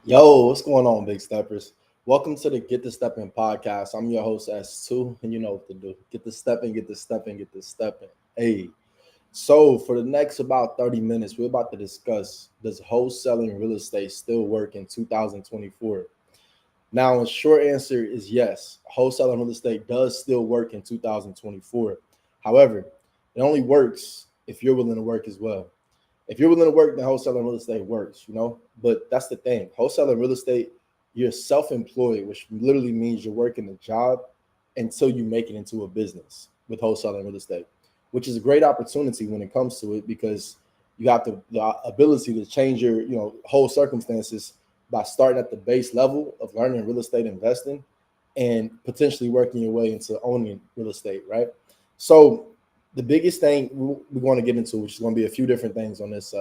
Yo, what's going on, big steppers? Welcome to the Get the Stepping podcast. I'm your host S2, and you know what to do. Get the stepping, get the stepping, get the stepping. Hey, so for the next about 30 minutes, we're about to discuss, does wholesaling real estate still work in 2024? Now, a short answer is yes. Wholesaling real estate does still work in 2024. However, it only works if you're willing to work as well. If you're willing to work, then wholesaling real estate works. But that's the thing. Wholesaling real estate, you're self-employed, which literally means you're working a job until you make it into a business with wholesaling real estate, which is a great opportunity when it comes to it because you have the ability to change your whole circumstances by starting at the base level of learning real estate investing and potentially working your way into owning real estate, right? So the biggest thing we're going to get into, which is going to be a few different things on this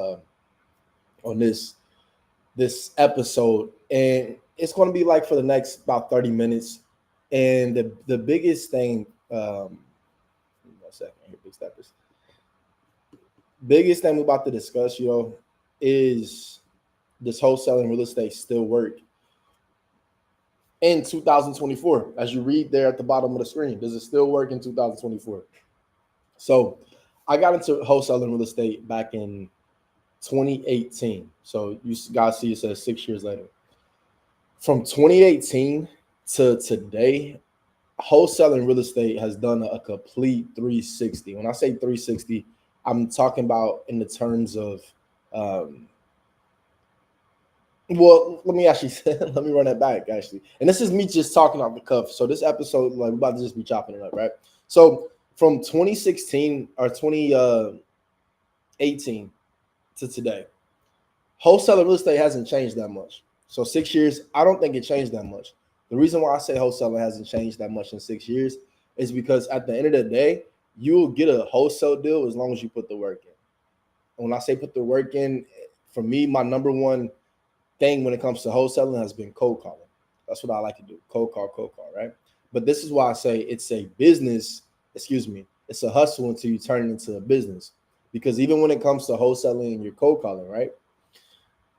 episode, and it's going to be like for the next about 30 minutes. And the biggest thing, 1 second here, big steppers. Biggest thing we're about to discuss, is this wholesaling real estate still work in 2024? As you read there at the bottom of the screen, does it still work in 2024? So I got into wholesaling real estate back in 2018. So you guys see it says 6 years later. From 2018 to today, wholesaling real estate has done a complete 360. When I say 360, I'm talking about in the terms of, well, let me actually let me run that back actually. And this is me just talking off the cuff. So this episode, like, we're about to just be chopping it up, right? So from 2016 or 2018 to today, wholesaling real estate hasn't changed that much. So 6 years, I don't think it changed that much. The reason why I say wholesaling hasn't changed that much in 6 years is because at the end of the day, you will get a wholesale deal as long as you put the work in. And when I say put the work in, for me, my number one thing when it comes to wholesaling has been cold calling. That's what I like to do. Cold call, right? But this is why I say it's a business, it's a hustle until you turn it into a business. Because even when it comes to wholesaling and you're cold calling, right?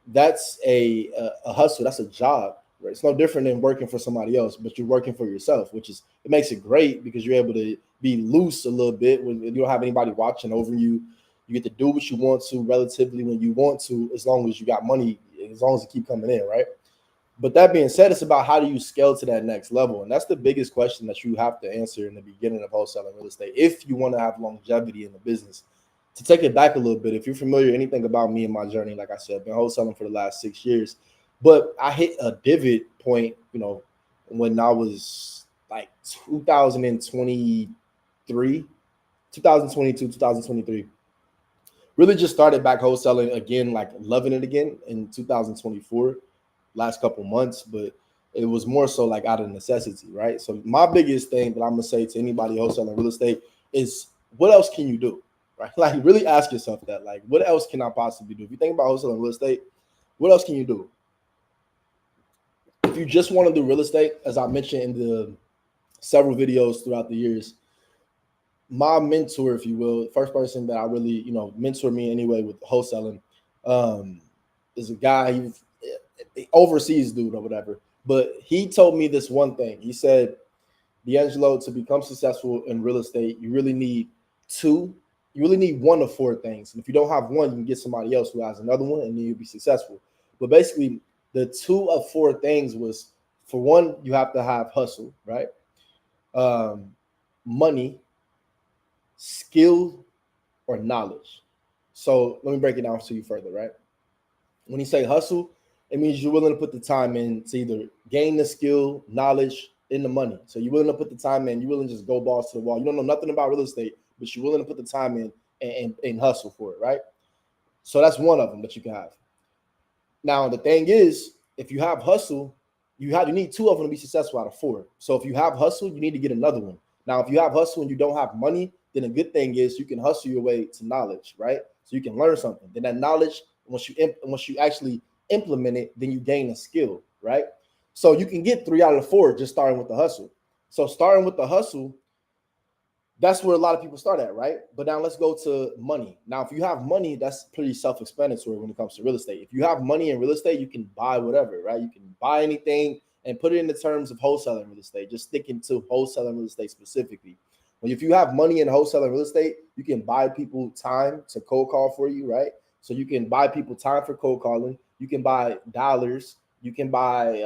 That's a hustle. That's a job, right? It's no different than working for somebody else, but you're working for yourself, which is, it makes it great because you're able to be loose a little bit when you don't have anybody watching over you. You get to do what you want to relatively when you want to, as long as you got money, as long as it keep coming in, right? But that being said, it's about how do you scale to that next level, and that's the biggest question that you have to answer in the beginning of wholesaling real estate if you want to have longevity in the business. To take it back a little bit, if you're familiar anything about me and my journey, like I said, I've been wholesaling for the last 6 years, but I hit a divot point, when I was like 2023, 2022, 2023. Really just started back wholesaling again, like loving it again in 2024, last couple months, but it was more so like out of necessity, right? So my biggest thing that I'm gonna say to anybody wholesaling real estate is, what else can you do? Right? Like, really ask yourself that. Like, what else can I possibly do? If you think about wholesaling real estate, what else can you do? If you just want to do real estate, as I mentioned in the several videos throughout the years, my mentor, if you will, the first person that I really, mentor me anyway with wholesaling, is a guy, he overseas dude or whatever. But he told me this one thing. He said, D'Angelo, to become successful in real estate, you really need one of four things. And if you don't have one, you can get somebody else who has another one and then you'll be successful. But basically, the two of four things was, for one, you have to have hustle, right? Money, skill, or knowledge. So let me break it down to you further, right? When you say hustle, it means you're willing to put the time in to either gain the skill, knowledge, and the money. So you're willing to put the time in. You're willing to just go balls to the wall. You don't know nothing about real estate, but you're willing to put the time in and hustle for it, right? So that's one of them that you can have. Now the thing is, if you have hustle, you need two of them to be successful out of four. So if you have hustle, you need to get another one. Now, if you have hustle and you don't have money, then a good thing is you can hustle your way to knowledge, right? So you can learn something. Then that knowledge, once you actually implement it, then you gain a skill, right? So you can get 3 out of 4 just starting with the hustle. So starting with the hustle, That's where a lot of people start at, right? But now let's go to money. Now, if you have money, that's pretty self-explanatory when it comes to real estate. If you have money in real estate, you can buy whatever, right? You can buy anything and put it in the terms of wholesaling real estate, just sticking to wholesaling real estate specifically. Well, if you have money in wholesaling real estate, you can buy people time to cold call for you, right? So you can buy people time for cold calling. You can buy dollars. You can buy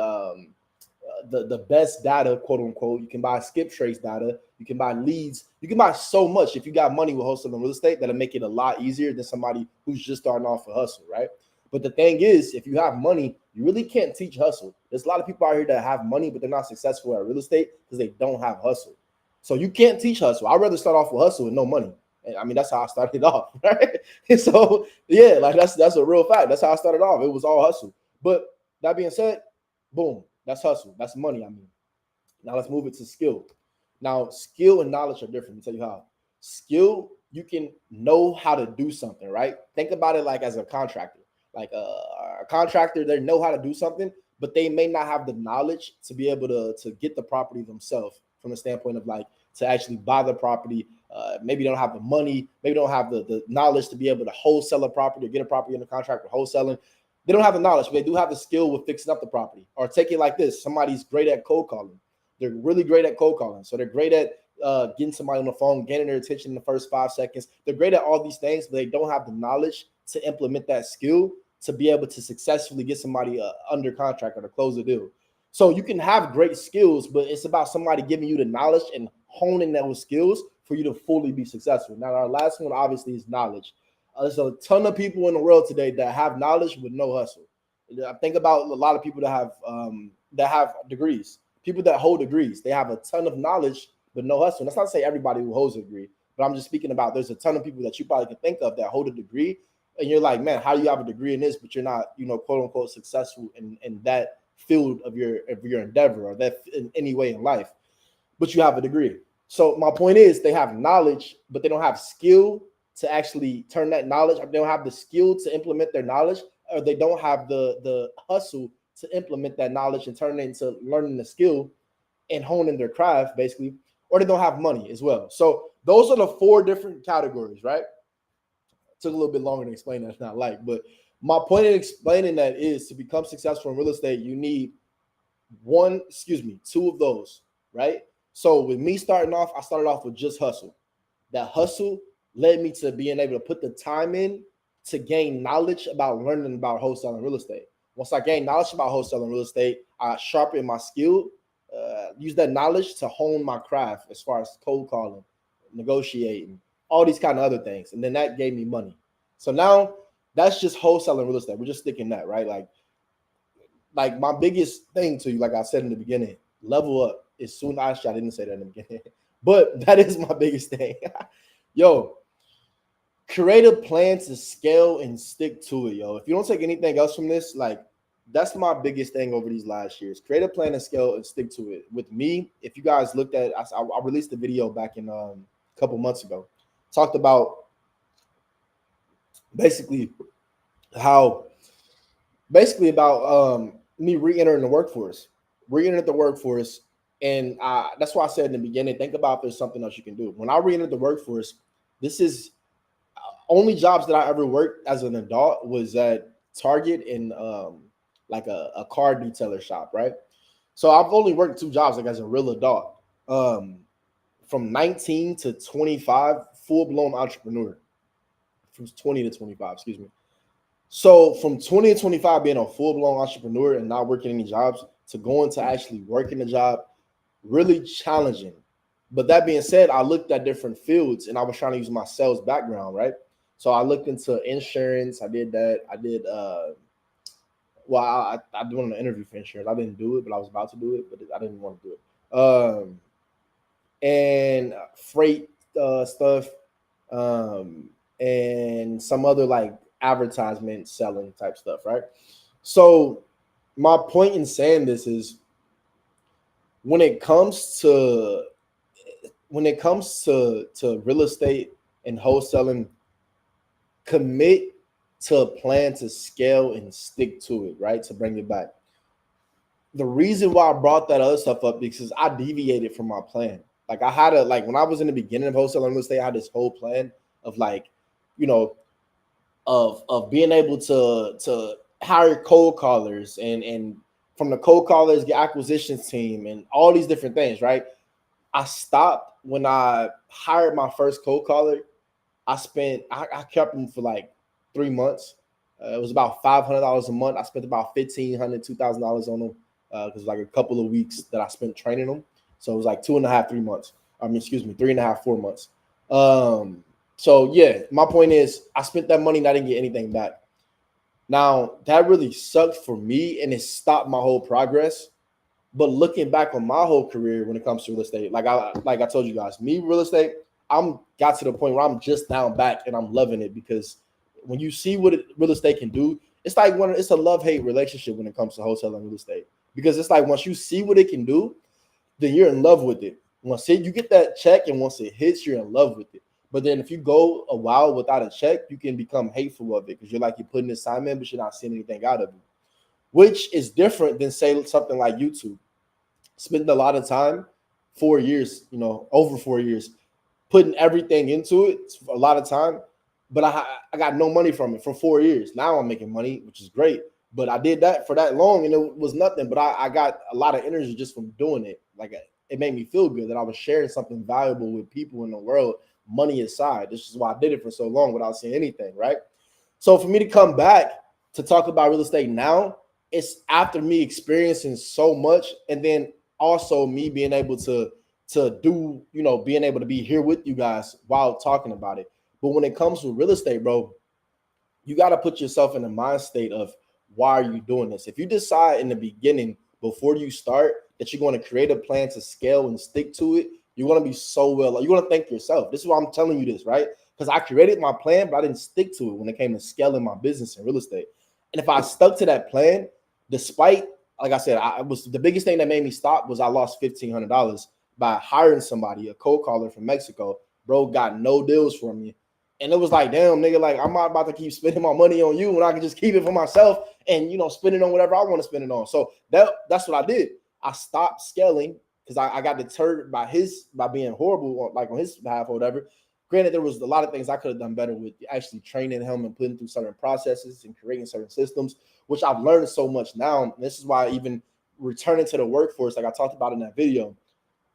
the best data, quote unquote. You can buy skip trace data. You can buy leads. You can buy so much if you got money with wholesaling real estate that'll make it a lot easier than somebody who's just starting off a hustle, right? But the thing is, if you have money, you really can't teach hustle. There's a lot of people out here that have money, but they're not successful at real estate because they don't have hustle. So you can't teach hustle. I'd rather start off with hustle and no money. And I mean, that's how I started off, right? And so, yeah, like that's a real fact. That's how I started off. It was all hustle. But that being said, boom, that's hustle. That's money. I mean, now let's move it to skill. Now, skill and knowledge are different. Let me tell you how. Skill, you can know how to do something, right? Think about it like as a contractor. Like a contractor, they know how to do something, but they may not have the knowledge to be able to get the property themselves from the standpoint of like to actually buy the property. Maybe they don't have the money, maybe they don't have the knowledge to be able to wholesale a property or get a property under contract for wholesaling. They don't have the knowledge, but they do have the skill with fixing up the property. Or take it like this: somebody's great at cold calling. They're really great at cold calling. So they're great at getting somebody on the phone, getting their attention in the first 5 seconds. They're great at all these things, but they don't have the knowledge to implement that skill to be able to successfully get somebody under contract or to close the deal. So you can have great skills, but it's about somebody giving you the knowledge and honing those skills for you to fully be successful. Now, our last one obviously is knowledge. There's a ton of people in the world today that have knowledge with no hustle. I think about a lot of people that have degrees, people that hold degrees. They have a ton of knowledge but no hustle. And that's not to say everybody who holds a degree, but I'm just speaking about there's a ton of people that you probably can think of that hold a degree, and you're like, man, how do you have a degree in this, but you're not, quote unquote, successful in that field of your endeavor or that in any way in life, but you have a degree. So my point is, they have knowledge, but they don't have skill to actually turn that knowledge. They don't have the skill to implement their knowledge, or they don't have the hustle to implement that knowledge and turn it into learning the skill and honing their craft, basically, or they don't have money as well. So those are the 4 different categories, right? Took a little bit longer to explain that, it's not like, but my point in explaining that is to become successful in real estate, you need 2 of those, right? So with me starting off, I started off with just hustle. That hustle led me to being able to put the time in to gain knowledge about learning about wholesaling real estate. Once I gained knowledge about wholesaling real estate, I sharpened my skill, use that knowledge to hone my craft as far as cold calling, negotiating, all these kind of other things. And then that gave me money. So now that's just wholesaling real estate. We're just sticking that, right? Like my biggest thing to you, like I said in the beginning, level up. As soon as I didn't say that in the beginning, but that is my biggest thing. Yo, create a plan to scale and stick to it, yo. If you don't take anything else from this, like that's my biggest thing over these last years. Create a plan to scale and stick to it. With me, if you guys looked at, I released a video back in a couple months ago, talked about basically about me re-entering the workforce, and that's why I said in the beginning, think about if there's something else you can do. When I re-entered the workforce, this is only jobs that I ever worked as an adult was at Target and like a car detailer shop, right? So I've only worked 2 jobs like as a real adult, from 19 to 25, full-blown entrepreneur, from 20 to 25, excuse me. So from 20 to 25 being a full-blown entrepreneur and not working any jobs to going to actually working a job, really challenging. But that being said, I looked at different fields and I was trying to use my sales background, right? So I looked into insurance. I did that. I did I went on an interview for insurance. I didn't do it, but I was about to do it, but I didn't want to do it. And freight stuff, and some other like advertisement selling type stuff, right? So my point in saying this is when it comes to real estate and wholesaling, commit to a plan to scale and stick to it, right? To bring it back. The reason why I brought that other stuff up because I deviated from my plan. Like I had when I was in the beginning of wholesaling real estate, I had this whole plan of you know, of being able to hire cold callers and from the cold callers get acquisitions team and all these different things, right? I stopped when I hired my first cold caller. I kept them for like 3 months. It was about $500 a month. I spent about $1,500, $2,000 on them because like a couple of weeks that I spent training them. So it was like 2.5, 3 months. I mean, excuse me, 3.5, 4 months. So yeah, my point is I spent that money and I didn't get anything back. Now that really sucked for me and it stopped my whole progress. But looking back on my whole career when it comes to real estate, like I told you guys, me real estate, I'm got to the point where I'm just down back and I'm loving it because when you see what real estate can do, it's like it's a love-hate relationship when it comes to wholesaling real estate. Because it's like once you see what it can do, then you're in love with it. Once you get that check and once it hits, you're in love with it. But then if you go a while without a check, you can become hateful of it because you're putting this time in, but you're not seeing anything out of it, which is different than say something like YouTube. Spending a lot of time, 4 years, over 4 years, putting everything into it, a lot of time, but I got no money from it for 4 years. Now I'm making money, which is great. But I did that for that long and it was nothing. But I got a lot of energy just from doing it. Like it made me feel good that I was sharing something valuable with people in the world, money aside. This is why I did it for so long without seeing anything, right? So for me to come back to talk about real estate now, it's after me experiencing so much and then also me being able to do, being able to be here with you guys while talking about it. But when it comes to real estate, bro, you got to put yourself in the mind state of why are you doing this? If you decide in the beginning before you start that you're going to create a plan to scale and stick to it, you're going to be so well. You're going to thank yourself. This is why I'm telling you this, right? Because I created my plan, but I didn't stick to it when it came to scaling my business in real estate. And if I stuck to that plan, despite, like I said, I was the biggest thing that made me stop was I lost $1,500 by hiring somebody, a cold caller from Mexico. Bro got no deals from me. And it was like, damn, nigga, like I'm not about to keep spending my money on you when I can just keep it for myself and spend it on whatever I want to spend it on. So that's what I did. I stopped scaling because I got deterred by being horrible, like on his behalf or whatever. Granted, there was a lot of things I could have done better with actually training him and putting through certain processes and creating certain systems, which I've learned so much now. And this is why even returning to the workforce, like I talked about in that video,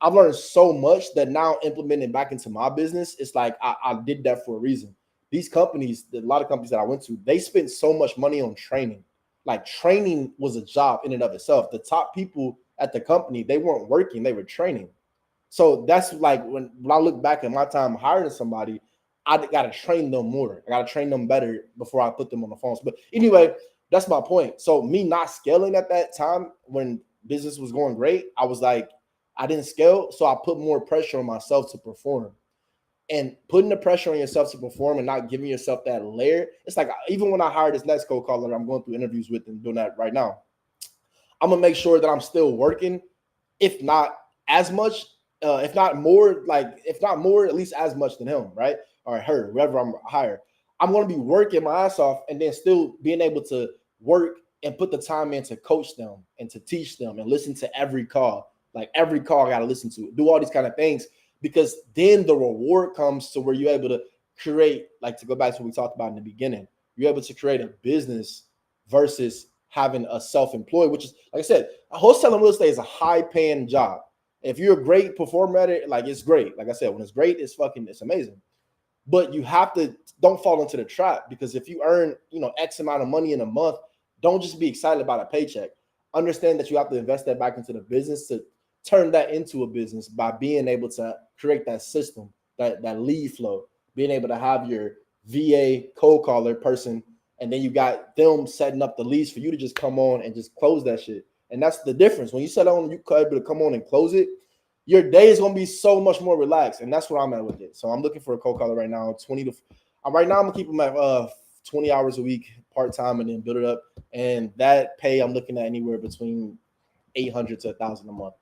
I've learned so much that now implementing back into my business, it's like I did that for a reason. These companies, a lot of companies that I went to, they spent so much money on training. Like training was a job in and of itself. The top people at the company, they weren't working, they were training. So that's like when I look back at my time hiring somebody, I got to train them more. I got to train them better before I put them on the phones. But anyway, that's my point. So me not scaling at that time when business was going great, I was like, I didn't scale. So I put more pressure on myself to perform. And putting the pressure on yourself to perform and not giving yourself that layer, it's like even when I hired this next cold caller I'm going through interviews with and doing that right now, I'm going to make sure that I'm still working, if not as much, if not more, at least as much than him, right? Or her, whoever I'm hire. I'm going to be working my ass off and then still being able to work and put the time in to coach them and to teach them and listen to every call. Like every call I got to listen to, do all these kind of things, because then the reward comes to where you're able to create, like to go back to what we talked about in the beginning, you're able to create a business versus having a self-employed, which is, like I said, wholesaling real estate is a high-paying job. If you're a great performer at it, like it's great. Like I said, when it's great, it's amazing. But you have to don't fall into the trap, because if you earn, X amount of money in a month, don't just be excited about a paycheck. Understand that you have to invest that back into the business to turn that into a business by being able to create that system, that lead flow, being able to have your VA cold caller person, and then you got them setting up the leads for you to just come on and just close that shit. And that's the difference. When you set on, you're able to come on and close it, your day is going to be so much more relaxed. And that's where I'm at with it. So I'm looking for a cold caller right now, right now I'm going to keep them at 20 hours a week part-time and then build it up. And that pay, I'm looking at anywhere between 800 to 1,000 a month.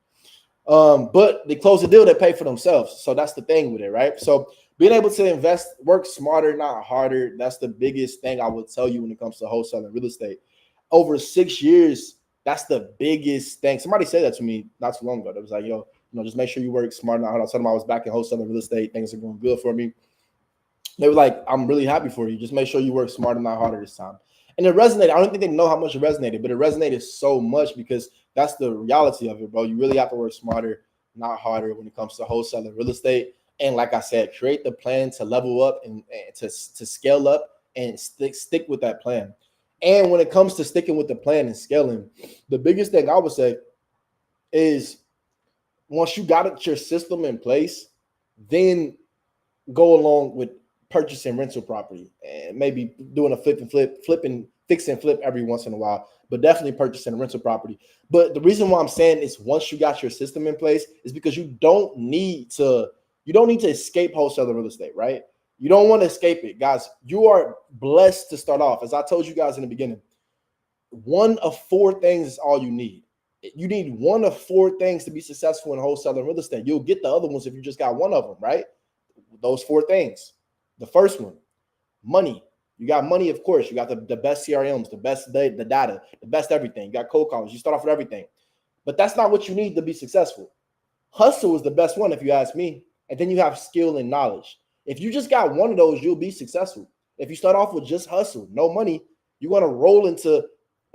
But they close the deal, they pay for themselves. So that's the thing with it, right? So being able to invest, work smarter, not harder. That's the biggest thing I would tell you when it comes to wholesaling real estate. Over 6 years, that's the biggest thing. Somebody said that to me not too long ago. That was like, yo, just make sure you work smart. And I told them I was back in wholesaling real estate. Things are going good for me. They were like, I'm really happy for you. Just make sure you work smarter, not harder this time. And it resonated. I don't think they know how much it resonated, but it resonated so much because that's the reality of it, bro. You really have to work smarter, not harder when it comes to wholesaling real estate. And like I said, create the plan to level up and to scale up and stick with that plan. And when it comes to sticking with the plan and scaling, the biggest thing I would say is once you got your system in place, then go along with purchasing rental property and maybe doing a fix and flip every once in a while, but definitely purchasing a rental property. But the reason why I'm saying is once you got your system in place is because you don't need to escape wholesaling real estate, right? You don't want to escape it, guys. You are blessed to start off. As I told you guys in the beginning, one of four things is all you need. You need one of four things to be successful in wholesaling real estate. You'll get the other ones if you just got one of them, right? Those four things. The first one, money. You got money, of course. You got the best CRMs, the best the data, the best everything. You got cold callers. You start off with everything. But that's not what you need to be successful. Hustle is the best one, if you ask me. And then you have skill and knowledge. If you just got one of those, you'll be successful. If you start off with just hustle, no money, you're going to roll into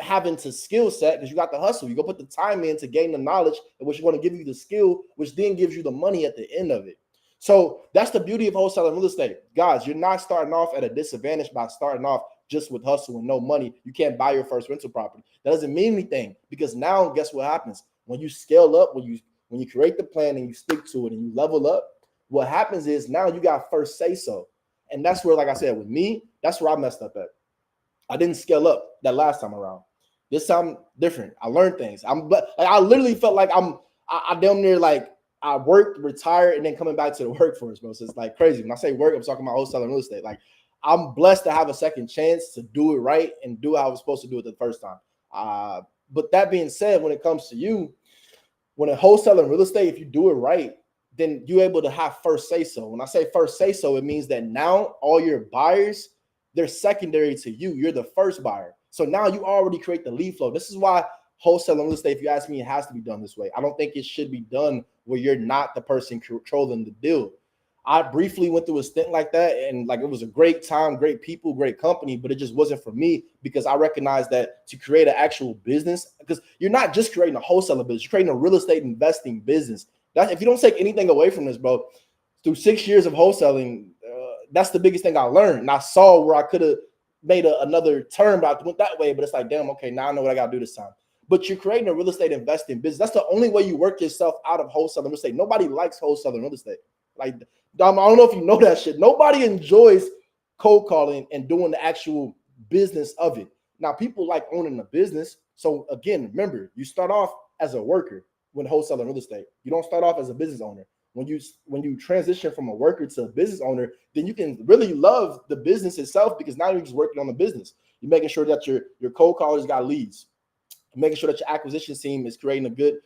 having to skill set because you got the hustle. You go put the time in to gain the knowledge, which is going to give you the skill, which then gives you the money at the end of it. So that's the beauty of wholesaling real estate. Guys, you're not starting off at a disadvantage by starting off just with hustle and no money. You can't buy your first rental property. That doesn't mean anything because now guess what happens? When you scale up, when you create the plan and you stick to it and you level up, what happens is now you got first say so. And that's where, like I said, with me, that's where I messed up at. I didn't scale up that last time around. This time different. I learned things. I literally felt like I damn near like I worked, retired, and then coming back to the workforce, bro. So it's like crazy. When I say work, I'm talking about wholesaling real estate. Like I'm blessed to have a second chance to do it right and do how I was supposed to do it the first time. But that being said, when it comes to you, when a wholesaling real estate, if you do it right, then you're able to have first say so. When I say first say so, it means that now all your buyers, they're secondary to you. You're the first buyer. So now you already create the lead flow. This is why wholesaling real estate, if you ask me, it has to be done this way. I don't think it should be done where you're not the person controlling the deal. I briefly went through a stint like that, and like it was a great time, great people, great company, but it just wasn't for me because I recognized that to create an actual business, because you're not just creating a wholesaler business, you're creating a real estate investing business. That if you don't take anything away from this, bro, through 6 years of wholesaling, that's the biggest thing I learned. And I saw where I could have made another turn, but I went that way. But it's like, damn, okay, now I know what I got to do this time. But you're creating a real estate investing business. That's the only way you work yourself out of wholesaling real estate. Nobody likes wholesaling real estate. Like, I don't know if you know that shit. Nobody enjoys cold calling and doing the actual business of it. Now, people like owning a business. So again, remember, you start off as a worker when wholesaling real estate. You don't start off as a business owner. When you transition from a worker to a business owner, then you can really love the business itself because now you're just working on the business. You're making sure that your cold callers got leads. You're making sure that your acquisition team is creating a good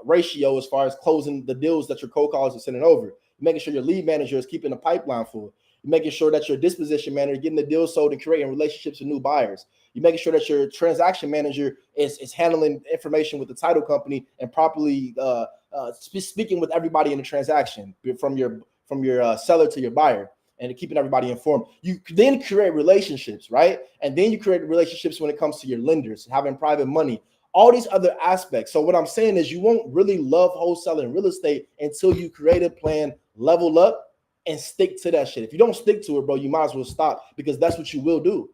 ratio as far as closing the deals that your cold callers are sending over. You're making sure your lead manager is keeping a pipeline full. You're making sure that your disposition manager is getting the deals sold and creating relationships with new buyers. You're making sure that your transaction manager is handling information with the title company and properly speaking with everybody in the transaction from your seller to your buyer and keeping everybody informed. You then create relationships, right? And then you create relationships when it comes to your lenders, having private money, all these other aspects. So what I'm saying is you won't really love wholesaling real estate until you create a plan, level up, and stick to that shit. If you don't stick to it, bro, you might as well stop because that's what you will do.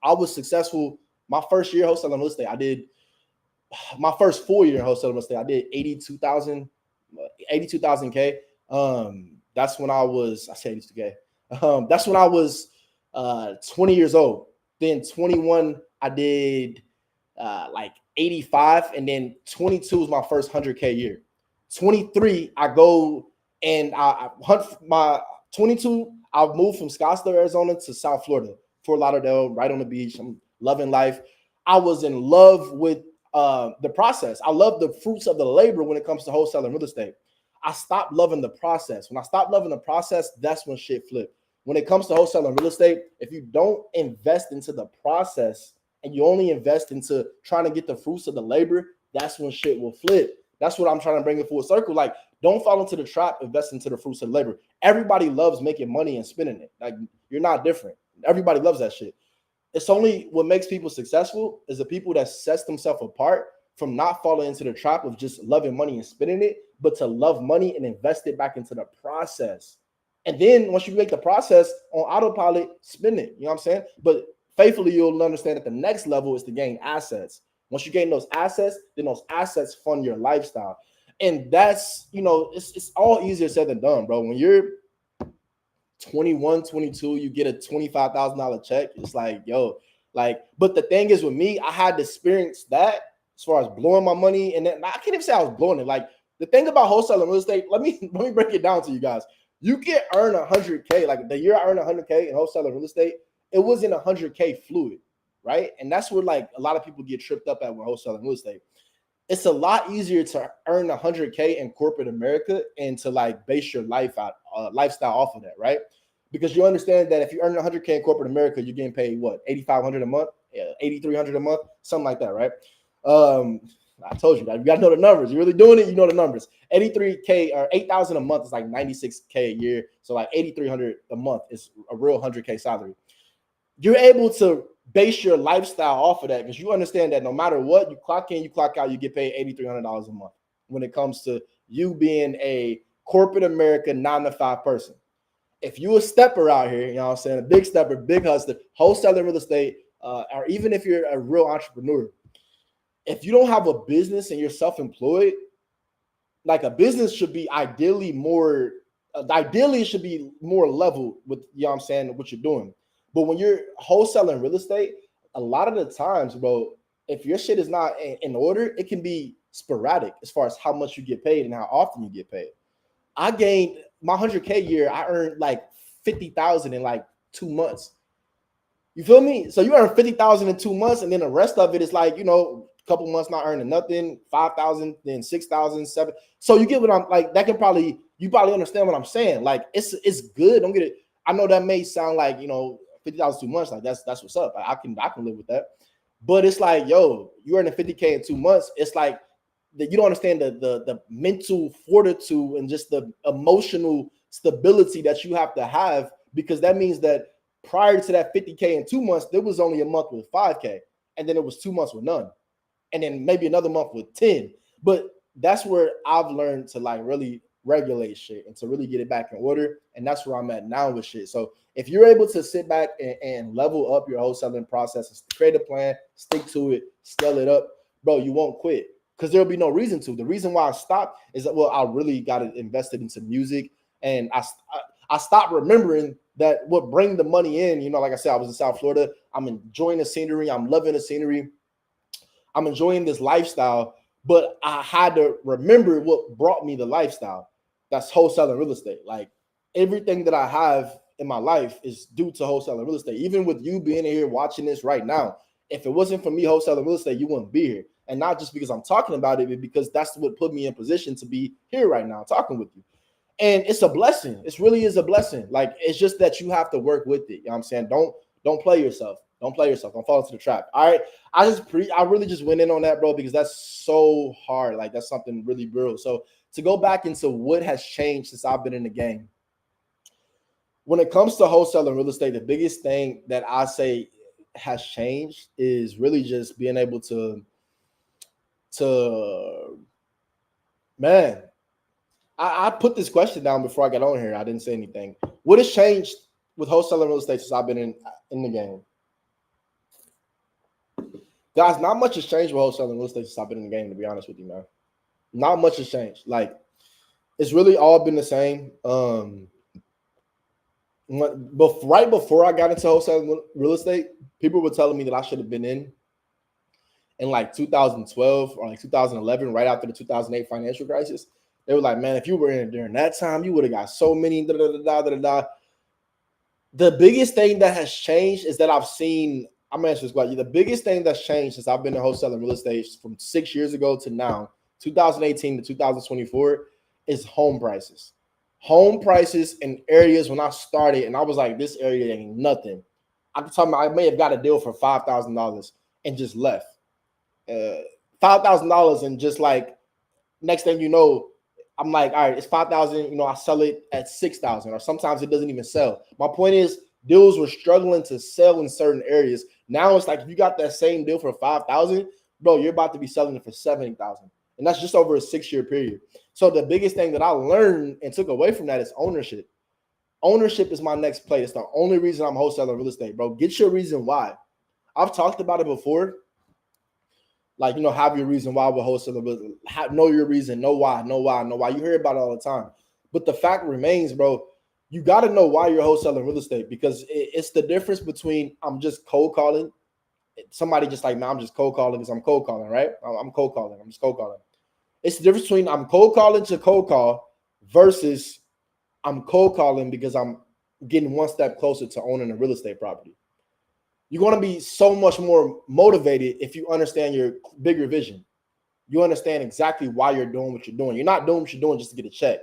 I was successful my first year wholesaling real estate. I did my first full year in wholesaling real estate. I did 82,000 K. That's when I was, I say 82K. That's when I was 20 years old. Then 21, I did like 85, and then 22 was my first 100K year. 23, I go and I hunt my 22. I moved from Scottsdale, Arizona to South Florida, Fort Lauderdale, right on the beach. I'm loving life. I was in love with the process. I love the fruits of the labor when it comes to wholesaling real estate. I stopped loving the process. When I stopped loving the process, that's when shit flipped. When it comes to wholesaling real estate, if you don't invest into the process and you only invest into trying to get the fruits of the labor, that's when shit will flip. That's what I'm trying to bring it full circle. Like, don't fall into the trap, invest into the fruits of labor. Everybody loves making money and spending it. Like, you're not different. Everybody loves that shit. It's only what makes people successful is the people that sets themselves apart from not falling into the trap of just loving money and spending it, but to love money and invest it back into the process. And then once you make the process on autopilot, spend it. You know what I'm saying? But faithfully, you'll understand that the next level is to gain assets. Once you gain those assets, then those assets fund your lifestyle. And that's, it's all easier said than done, bro. When you're 21, 22, you get a $25,000 check. It's like, yo, like, but the thing is with me, I had to experience that as far as blowing my money. And then I can't even say I was blowing it. Like, the thing about wholesaling real estate, let me break it down to you guys. You can earn 100K. Like, the year I earned 100K in wholesaling real estate, it wasn't 100K fluid, right? And that's where, like, a lot of people get tripped up at with wholesaling real estate. It's a lot easier to earn 100K in corporate America and to, like, base your lifestyle off of that, right? Because you understand that if you earn 100K in corporate America, you're getting paid what, $8,500 a month, $8,300 a month, something like that, right? I told you that. You got to know the numbers. You're really doing it, you know the numbers. 83K or 8,000 a month is like 96K a year. So like 8,300 a month is a real 100K salary. You're able to base your lifestyle off of that because you understand that no matter what, you clock in, you clock out, you get paid $8,300 a month when it comes to you being a corporate America 9-to-5 person. If you a stepper out here, you know what I'm saying, a big stepper, big hustler, wholesaling real estate, or even if you're a real entrepreneur, if you don't have a business and you're self-employed, like, a business should be ideally it should be more level with, you know what I'm saying, what you're doing. But when you're wholesaling real estate, a lot of the times, bro, if your shit is not in order, it can be sporadic as far as how much you get paid and how often you get paid. I gained my 100K year. I earned like 50,000 in like 2 months. You feel me? So you earn 50,000 in 2 months, and then the rest of it is like, a couple months not earning nothing, 5,000, then 6,000, 7. So you get what I'm like. That can you probably understand what I'm saying. Like, it's good. Don't get it. I know that may sound like 50,000 2 months. Like, that's what's up. I can live with that. But it's like, yo, you earning 50K in 2 months. It's like that you don't understand the mental fortitude and just the emotional stability that you have to have, because that means that prior to that 50K in 2 months, there was only a month with 5K, and then it was 2 months with none, and then maybe another month with 10. But that's where I've learned to, like, really regulate shit and to really get it back in order. And that's where I'm at now with shit. So if you're able to sit back and level up your wholesaling process, create a plan, stick to it, scale it up, bro, you won't quit, because there'll be no reason to. The reason why I stopped is that, well, I really got invested into music, and I stopped remembering that what bring the money in. Like I said, I was in South Florida. I'm enjoying the scenery. I'm loving the scenery. I'm enjoying this lifestyle, but I had to remember what brought me the lifestyle. That's wholesaling real estate. Like, everything that I have in my life is due to wholesaling real estate. Even with you being here watching this right now, if it wasn't for me wholesaling real estate, you wouldn't be here. And not just because I'm talking about it, but because that's what put me in position to be here right now talking with you. And it's a blessing. It really is a blessing. Like, it's just that you have to work with it. You know what I'm saying? Don't play yourself. Don't play yourself. Don't fall into the trap. All right. I really just went in on that, bro, because that's so hard. Like, that's something really real. So to go back into what has changed since I've been in the game, when it comes to wholesaling real estate, the biggest thing that I say has changed is really just being able to man, I put this question down before I got on here. I didn't say anything. What has changed with wholesaling real estate since I've been in the game? Guys, not much has changed with wholesaling real estate since I've been in the game, to be honest with you, man. Not much has changed. Like, it's really all been the same. But right before I got into wholesaling real estate, people were telling me that I should have been in like 2012 or like 2011, right after the 2008 financial crisis. They were like, man, if you were in during that time, you would have got so many da-da-da-da-da-da. The biggest thing that has changed is that I'm gonna answer this question. The biggest thing that's changed since I've been in wholesaling real estate from 6 years ago to now, 2018 to 2024, is home prices. Home prices in areas when I started, and I was like, this area ain't nothing. I'm talking about I may have got a deal for $5,000 and just left. $5,000 and just like Next thing you know, I'm like, all right, it's 5,000. You know, I sell it at 6,000, or sometimes it doesn't even sell. My point is, deals were struggling to sell in certain areas. Now it's like if you got that same deal for 5,000, bro, you're about to be selling it for 70,000, and that's just over a 6-year period. So the biggest thing that I learned and took away from that is ownership. Ownership is my next play. It's the only reason I'm wholesaling real estate, bro. Get your reason why. I've talked about it before. Like, you know, have your reason why with wholesaling. Know your reason. Know why. Know why. Know why. You hear about it all the time. But the fact remains, bro, you got to know why you're wholesaling real estate, because it's the difference between I'm just cold calling. Somebody just like, man, I'm just cold calling because I'm cold calling, right? I'm cold calling. I'm just cold calling. It's the difference between I'm cold calling to cold call versus I'm cold calling because I'm getting one step closer to owning a real estate property. You're going to be so much more motivated if you understand your bigger vision. You understand exactly why you're doing what you're doing. You're not doing what you're doing just to get a check.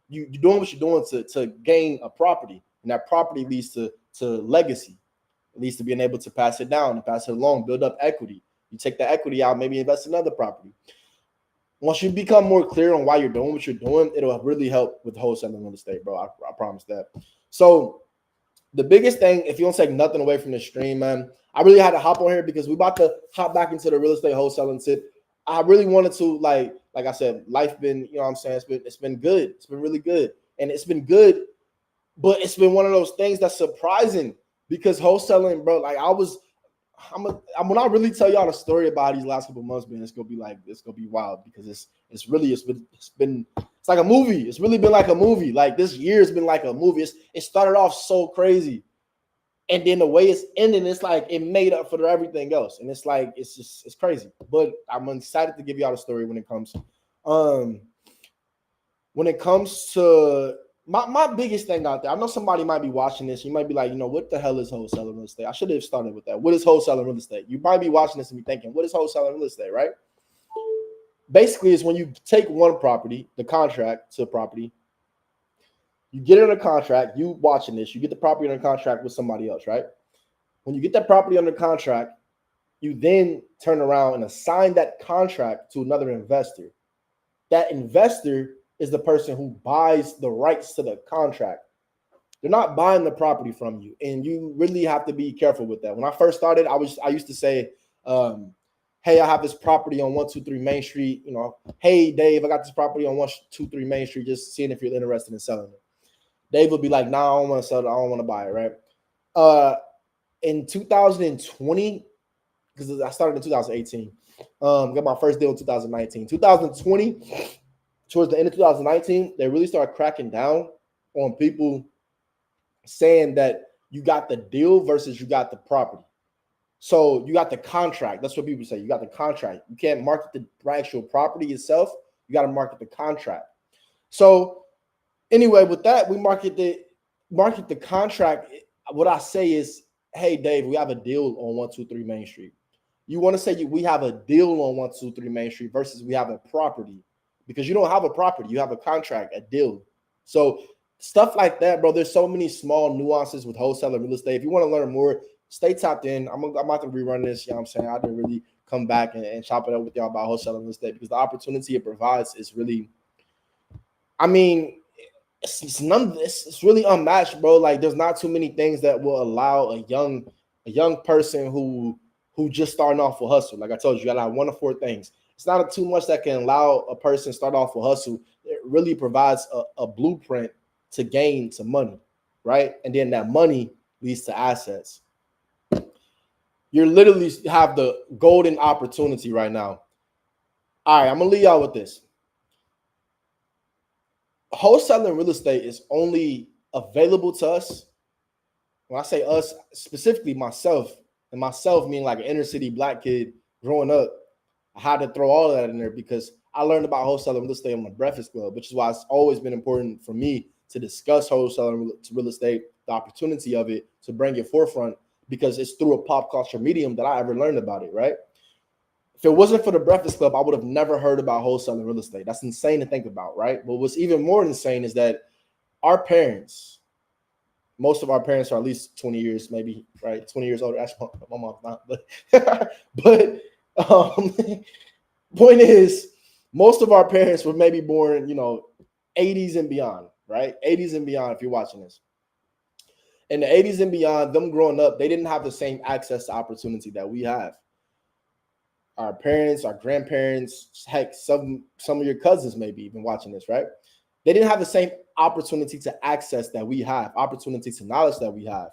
You're doing what you're doing to gain a property, and that property leads to legacy. It leads to being able to pass it down and pass it along, build up equity. You take the equity out, maybe invest in another property. Once you become more clear on why you're doing what you're doing, it'll really help with wholesaling real estate, bro. I promise that. So the biggest thing, if you don't take nothing away from the stream, man, I really had to hop on here because we're about to hop back into the real estate wholesaling tip. I really wanted to, like I said, life been, you know what I'm saying, it's been good. It's been really good. And it's been good, but it's been one of those things that's surprising because wholesaling, bro, like when I really tell y'all the story about these last couple of months, man, it's gonna be wild because it's like a movie. It's really been like a movie. Like this year has been like a movie. It started off so crazy, and then the way it's ending, it's like it made up for everything else, and it's like it's crazy. But I'm excited to give y'all the story when it comes to my biggest thing out there. I know somebody might be watching this. You might be like, you know, what the hell is wholesaling real estate? I should have started with that. What is wholesaling real estate? You might be watching this and be thinking, what is wholesaling real estate, right? Basically, it's when you take one property, the contract to a property, you get it under contract, you watching this, you get the property under contract with somebody else, right? When you get that property under contract, you then turn around and assign that contract to another investor. That investor is the person who buys the rights to the contract. They're not buying the property from you, and you really have to be careful with that. When I first started, I used to say, hey, I have this property on 123 Main Street. You know, hey, Dave, I got this property on 123 Main Street, just seeing if you're interested in selling it. Dave would be like, nah, I don't want to sell it. I don't want to buy it, right? In 2020, because I started in 2018, got my first deal in 2019. 2020, towards the end of 2019, they really started cracking down on people saying that you got the deal versus you got the property. So you got the contract. That's what people say. You got the contract. You can't market the actual property itself. You got to market the contract. So anyway, with that, we market the contract. What I say is, hey, Dave, we have a deal on 123 Main Street. You want to say we have a deal on 123 Main Street versus we have a property, because you don't have a property. You have a contract, a deal. So stuff like that, bro. There's so many small nuances with wholesaling real estate. If you want to learn more, stay tapped in. I'm about to rerun this. You know what I'm saying? I didn't really come back and chop it up with y'all about wholesaling real estate because the opportunity it provides is really, I mean, it's really unmatched, bro. Like there's not too many things that will allow a young person who just starting off with hustle. Like I told you, you gotta have 1 of 4 things. It's not too much that can allow a person start off with hustle. It really provides a blueprint to gain some money, right? And then that money leads to assets. You literally have the golden opportunity right now. All right, I'm gonna leave y'all with this. Wholesaling real estate is only available to us. When I say us, specifically myself, and myself meaning like an inner city black kid growing up, I had to throw all of that in there because I learned about wholesaling real estate on the Breakfast Club, which is why it's always been important for me to discuss wholesaling real estate, the opportunity of it, to bring it forefront, because it's through a pop culture medium that I ever learned about it, right? If it wasn't for the Breakfast Club, I would have never heard about wholesaling real estate. That's insane to think about, right? But what's even more insane is that our parents, most of our parents are at least 20 years, maybe, right? 20 years older. Actually, my mom's not, but point is, Most of our parents were maybe born, 80s and beyond, right? 80s and beyond, if you're watching this. In the 80s and beyond, them growing up, they didn't have the same access to opportunity that we have. Our parents, our grandparents, heck, some of your cousins maybe even watching this, right? They didn't have the same opportunity to access that we have, opportunity to knowledge that we have.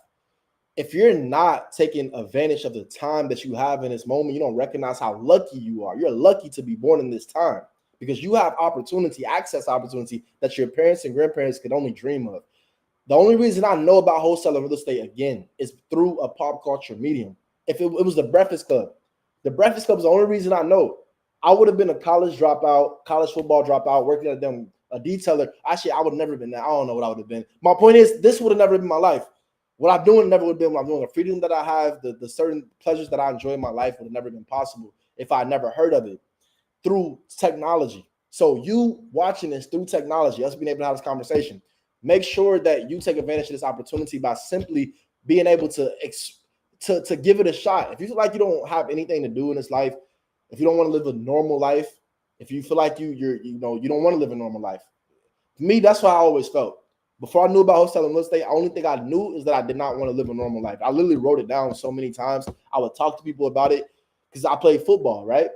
If you're not taking advantage of the time that you have in this moment, you don't recognize how lucky you are. You're lucky to be born in this time because you have opportunity, access opportunity that your parents and grandparents could only dream of. The only reason I know about wholesaling real estate again is through a pop culture medium. If it was the Breakfast Club, the Breakfast Club is the only reason I know. I would have been a college dropout, college football dropout, working at them, a detailer. Actually, I would have never been there. I don't know what I would have been. My point is, this would have never been my life. What I'm doing never would have been what I'm doing. The freedom that I have, the certain pleasures that I enjoy in my life would have never been possible if I never heard of it through technology. So you watching this through technology, us being able to have this conversation, make sure that you take advantage of this opportunity by simply being able to give it a shot. If you feel like you don't have anything to do in this life, if you don't want to live a normal life, if you feel like you don't want to live a normal life, for me, that's how I always felt. Before I knew about wholesaling real estate, the only thing I knew is that I did not want to live a normal life. I literally wrote it down so many times. I would talk to people about it because I played football, right?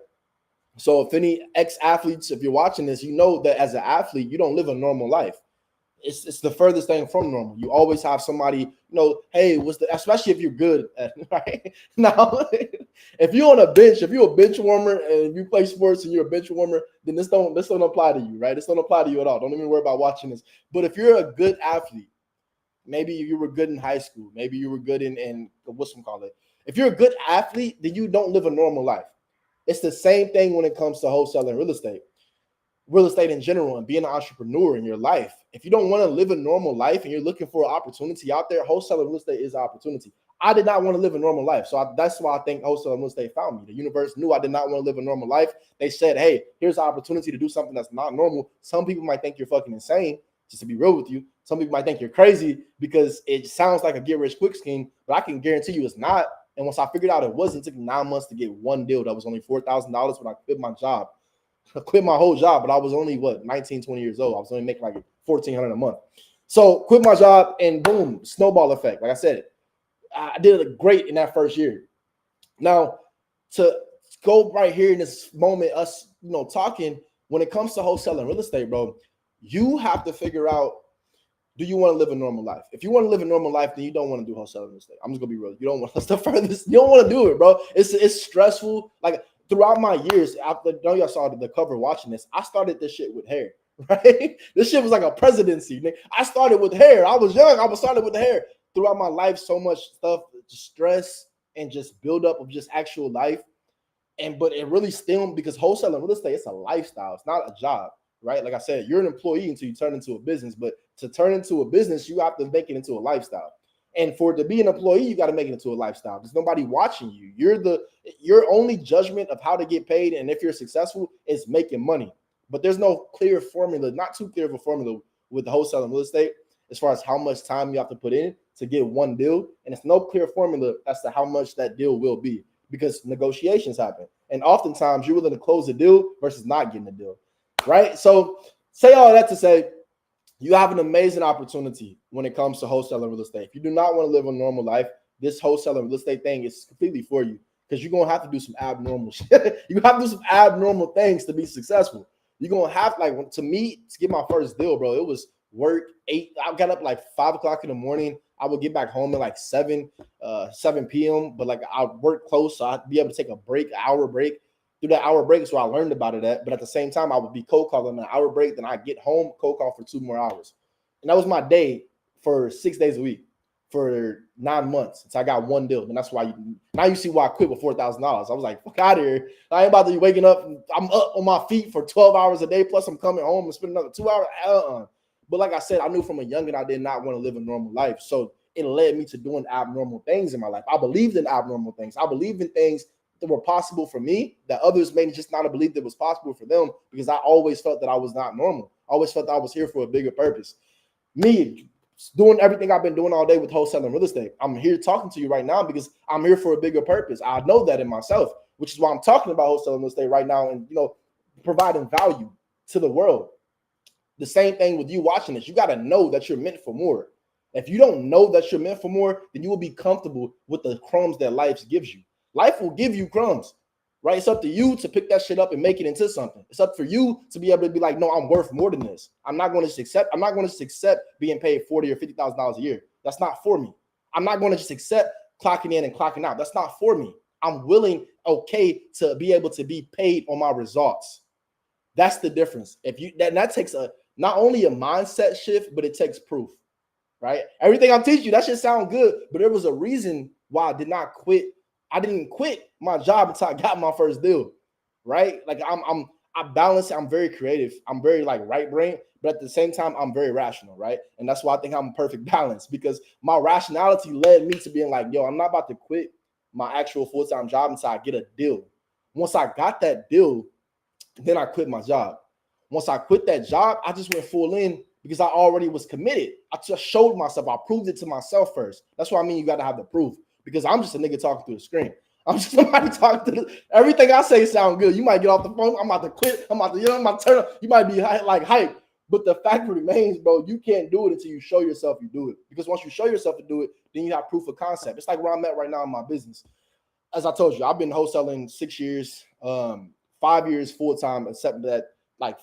So if any ex-athletes, if you're watching this, you know that as an athlete, you don't live a normal life. It's the furthest thing from normal. You always have somebody, hey, especially if you're good at, right? Now, if you're on a bench, if you're a bench warmer and if you play sports and you're a bench warmer, then this don't apply to you, right? This don't apply to you at all. Don't even worry about watching this. But if you're a good athlete, maybe you were good in high school, maybe you were good in what's some call it. If you're a good athlete, then you don't live a normal life. It's the same thing when it comes to wholesaling real estate in general, and being an entrepreneur in your life. If you don't want to live a normal life and you're looking for an opportunity out there, wholesaling real estate is an opportunity. I did not want to live a normal life. So that's why I think wholesaling real estate found me. The universe knew I did not want to live a normal life. They said, hey, here's an opportunity to do something that's not normal. Some people might think you're fucking insane, just to be real with you. Some people might think you're crazy because it sounds like a get rich quick scheme, but I can guarantee you it's not. And once I figured out it wasn't, it took 9 months to get one deal that was only $4,000 when I quit my job. I quit my whole job, but I was only 19, 20 years old. I was only making like $1,400 a month. So quit my job and boom, snowball effect. Like I said, I did great in that first year. Now, to go right here in this moment, us, talking, when it comes to wholesaling real estate, bro, you have to figure out, do you want to live a normal life? If you want to live a normal life, then you don't want to do wholesaling real estate. I'm just gonna be real. You don't want to stuff furthest. You don't want to do it, bro. It's stressful. Like throughout my years, I know y'all saw the cover watching this. I started this shit with hair, right? This shit was like a presidency. I started with hair. I was young. I was started with hair. Throughout my life, so much stuff, stress, and just build up of just actual life. But it really stemmed because wholesaling real estate, it's a lifestyle. It's not a job, right? Like I said, you're an employee until you turn into a business. But to turn into a business, you have to make it into a lifestyle. And for it to be an employee, you got to make it into a lifestyle. There's nobody watching you. Your only judgment of how to get paid and if you're successful is making money. But there's no clear formula, not too clear of a formula with the wholesaling real estate as far as how much time you have to put in to get one deal. And it's no clear formula as to how much that deal will be because negotiations happen. And oftentimes you're willing to close a deal versus not getting a deal, right? So say all that to say, you have an amazing opportunity when it comes to wholesaling real estate. If you do not want to live a normal life, this wholesaling real estate thing is completely for you because you're going to have to do some abnormal shit. You have to do some abnormal things to be successful. You're going to have, to get my first deal, bro, it was work 8. I got up like 5 o'clock in the morning. I would get back home at like 7 p.m. But I work close, so I'd be able to take a break, an hour break. Through that hour break is where I learned about it at. But at the same time, I would be cold calling an hour break. Then I'd get home, cold call for 2 more hours. And that was my day for 6 days a week for 9 months. So I got one deal. And that's why now you see why I quit with $4,000. I was like, fuck out of here. I ain't about to be waking up. I'm up on my feet for 12 hours a day. Plus I'm coming home and spending another 2 hours. But like I said, I knew from a youngin' I did not want to live a normal life. So it led me to doing abnormal things in my life. I believed in abnormal things. I believed in things that were possible for me that others may just not have believed it was possible for them because I always felt that I was not normal. I always felt that I was here for a bigger purpose. Me doing everything I've been doing all day with wholesaling real estate. I'm here talking to you right now because I'm here for a bigger purpose. I know that in myself, which is why I'm talking about wholesaling real estate right now. And, providing value to the world. The same thing with you watching this. You got to know that you're meant for more. If you don't know that you're meant for more, then you will be comfortable with the crumbs that life gives you. Life will give you crumbs, right? It's up to you to pick that shit up and make it into something. It's up for you to be able to be like, no, I'm worth more than this. I'm not going to accept being paid $40,000 or $50,000 a year. That's not for me. I'm not going to just accept clocking in and clocking out. That's not for me. I'm willing, okay, to be able to be paid on my results. That's the difference. If you that takes not only a mindset shift, but it takes proof, right? Everything I'm teaching you, that should sound good, but there was a reason why I did not quit. I didn't quit my job until I got my first deal, right? Like I balance. I'm very creative. I'm very like right brain, but at the same time, I'm very rational, right? And that's why I think I'm a perfect balance, because my rationality led me to being like, yo, I'm not about to quit my actual full-time job until I get a deal. Once I got that deal, then I quit my job. Once I quit that job, I just went full in because I already was committed. I just showed myself. I proved it to myself first. That's what I mean. You got to have the proof, because I'm just a nigga talking through the screen. I'm just somebody talking to everything I say sound good. You might get off the phone. I'm about to quit. I'm about to turn up. You might be like hype. But the fact remains, bro, you can't do it until you show yourself you do it. Because once you show yourself to do it, then you have proof of concept. It's like where I'm at right now in my business. As I told you, I've been wholesaling 6 years, 5 years full-time, except that like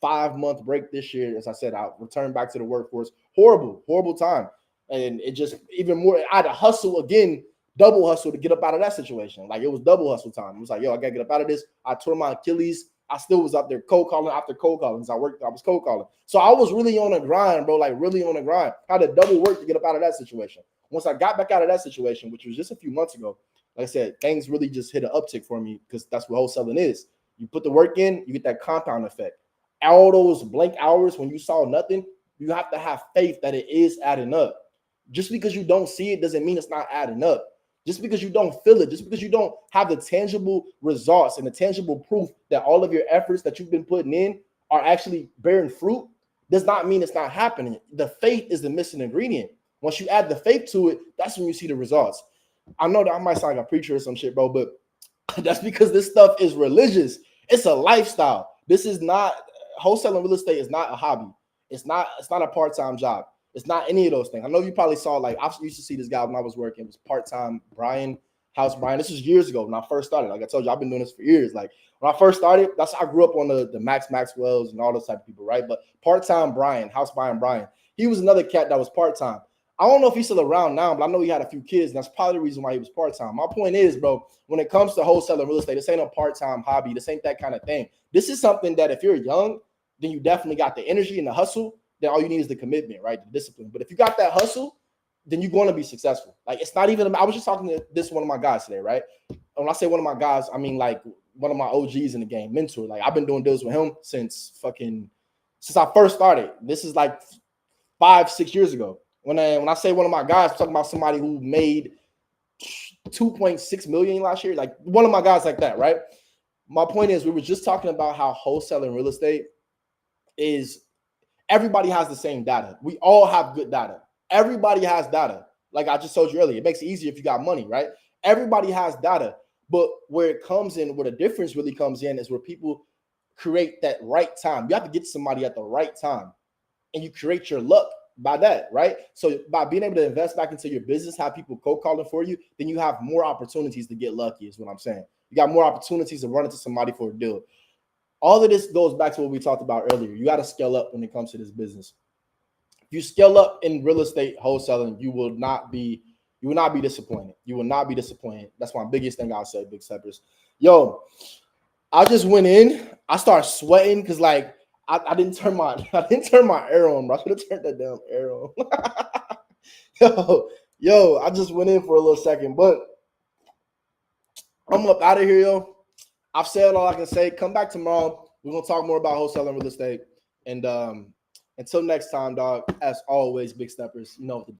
5-month break this year. As I said, I returned back to the workforce. Horrible time. And it just even more, I had to hustle again, double hustle to get up out of that situation. Like it was double hustle time. It was like, yo, I gotta get up out of this. I tore my Achilles. I still was out there cold calling after cold calling. I was cold calling. So I was really on a grind, bro, like really on a grind. I had to double work to get up out of that situation. Once I got back out of that situation, which was just a few months ago, like I said, things really just hit an uptick for me, because that's what wholesaling is. You put the work in, you get that compound effect. All those blank hours when you saw nothing, you have to have faith that it is adding up. Just because you don't see it doesn't mean it's not adding up. Just because you don't feel it, just because you don't have the tangible results and the tangible proof that all of your efforts that you've been putting in are actually bearing fruit, does not mean it's not happening. The faith is the missing ingredient. Once you add the faith to it, that's when you see the results. I know that I might sound like a preacher or some shit, bro, but that's because this stuff is religious. It's a lifestyle. This is not, wholesaling real estate is not a hobby. It's not a part-time job. It's not any of those things. I know you probably saw, like, I used to see this guy when I was working. It was part-time House Brian. This was years ago when I first started. Like I told you, I've been doing this for years. Like when I first started, that's how I grew up on the Maxwell's and all those type of people, right? But part-time House Brian. He was another cat that was part-time. I don't know if he's still around now, but I know he had a few kids, and that's probably the reason why he was part-time. My point is, bro, when it comes to wholesaling real estate, this ain't a part-time hobby. This ain't that kind of thing. This is something that if you're young, then you definitely got the energy and the hustle. Then all you need is the commitment, right? The discipline. But if you got that hustle, then you're going to be successful. Like it's not even, I was just talking to one of my guys today, right? And when I say one of my guys, I mean like one of my OGs in the game, mentor. Like I've been doing deals with him since I first started. This is like 5-6 years ago. When I say one of my guys, I'm talking about somebody who made 2.6 million last year, like one of my guys like that, right? My point is, we were just talking about how wholesaling real estate is, everybody has the same data. We all have good data. Everybody has data. Like I just told you earlier, it makes it easier if you got money, right? Everybody has data. But where it comes in, where the difference really comes in, is where people create that right time. You have to get somebody at the right time, and you create your luck by that, right? So by being able to invest back into your business, have people cold calling for you, then you have more opportunities to get lucky, is what I'm saying. You got more opportunities to run into somebody for a deal. All of this goes back to what we talked about earlier. You got to scale up when it comes to this business. If you scale up in real estate wholesaling, you will not be disappointed. You will not be disappointed. That's my biggest thing I'll say, big steppers. Yo, I just went in. I started sweating because like I didn't turn my air on, bro. I should have turned that damn air on. yo, I just went in for a little second, but I'm up out of here, yo. I've said all I can say. Come back tomorrow. We're gonna talk more about wholesaling real estate. And until next time, dog. As always, big steppers. You know what to do.